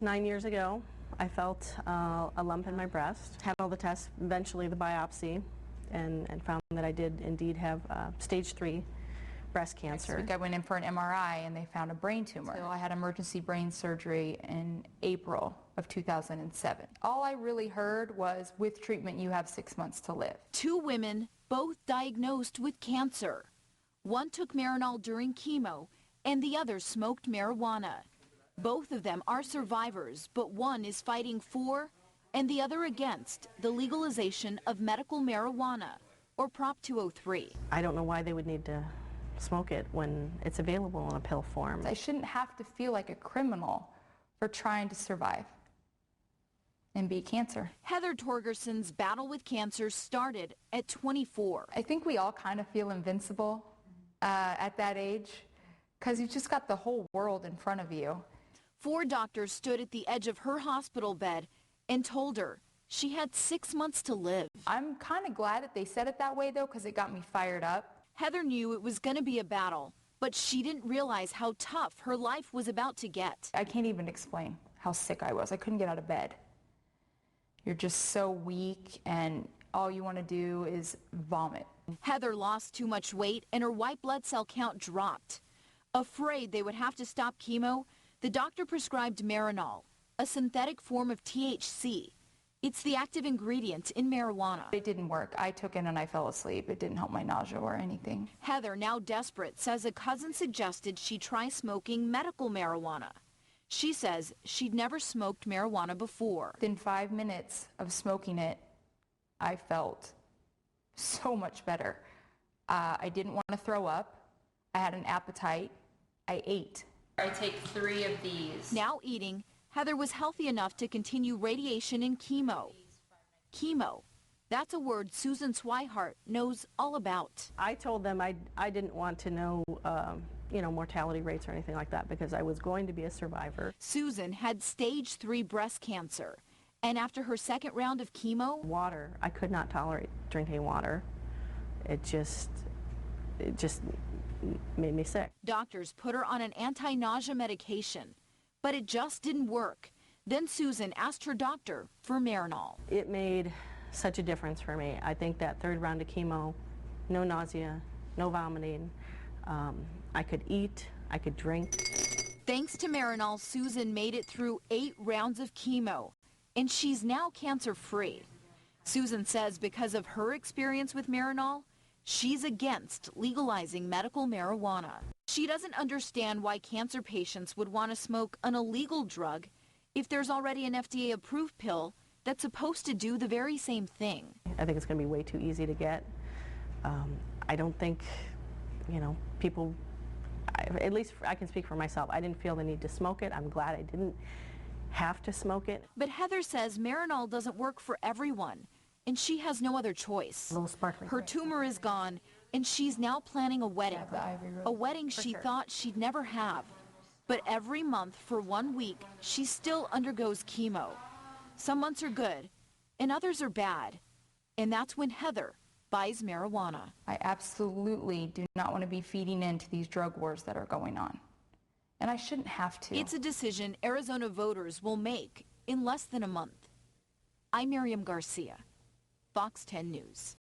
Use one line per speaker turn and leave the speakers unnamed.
9 years ago, I felt a lump in my breast, had all the tests, eventually the biopsy, and found that I did indeed have stage 3 breast cancer.
Next week I went in for an MRI and they found a brain tumor. So I had emergency brain surgery in April of 2007. All I really heard was, with treatment you have 6 months to live.
2 women, both diagnosed with cancer. One took Marinol during chemo and the other smoked marijuana. Both of them are survivors, but one is fighting for and the other against the legalization of medical marijuana, or Prop 203.
I don't know why they would need to smoke it when it's available in a pill form.
I shouldn't have to feel like a criminal for trying to survive and beat cancer.
Heather Torgerson's battle with cancer started at 24.
I think we all kind of feel invincible at that age because you've just got the whole world in front of you.
4 doctors stood at the edge of her hospital bed and told her she had 6 months to live.
I'm kind of glad that they said it that way, though, because it got me fired up.
Heather knew it was going to be a battle, but she didn't realize how tough her life was about to get.
I can't even explain how sick I was. I couldn't get out of bed. You're just so weak, and all you want to do is vomit.
Heather lost too much weight, and her white blood cell count dropped. Afraid they would have to stop chemo, the doctor prescribed Marinol, a synthetic form of THC. It's the active ingredient in marijuana.
It didn't work. I took it and I fell asleep. It didn't help my nausea or anything.
Heather, now desperate, says a cousin suggested she try smoking medical marijuana. She says she'd never smoked marijuana before.
Within 5 minutes of smoking it, I felt so much better. I didn't want to throw up. I had an appetite. I ate.
I take 3 of these.
Now eating, Heather was healthy enough to continue radiation and chemo. Chemo, that's a word Susan Swihart knows all about.
I told them I didn't want to know, mortality rates or anything like that because I was going to be a survivor.
Susan had stage 3 breast cancer, and after her second round of chemo,
water, I could not tolerate drinking water. It just made me sick.
Doctors put her on an anti-nausea medication, but it just didn't work. Then Susan asked her doctor for Marinol.
It made such a difference for me. I think that 3rd round of chemo, no nausea, no vomiting. I could eat, I could drink.
Thanks to Marinol, Susan made it through 8 rounds of chemo, and she's now cancer-free. Susan says because of her experience with Marinol, she's against legalizing medical marijuana. She doesn't understand why cancer patients would want to smoke an illegal drug if there's already an FDA-approved pill that's supposed to do the very same thing.
I think it's going to be way too easy to get. I don't think, people, at least I can speak for myself, I didn't feel the need to smoke it. I'm glad I didn't have to smoke it.
But Heather says Marinol doesn't work for everyone, and she has no other choice. Her tumor is gone, and she's now planning a wedding. A wedding she thought she'd never have. But every month for 1 week, she still undergoes chemo. Some months are good, and others are bad. And that's when Heather buys marijuana.
I absolutely do not want to be feeding into these drug wars that are going on. And I shouldn't have to.
It's a decision Arizona voters will make in less than a month. I'm Miriam Garcia, Fox 10 News.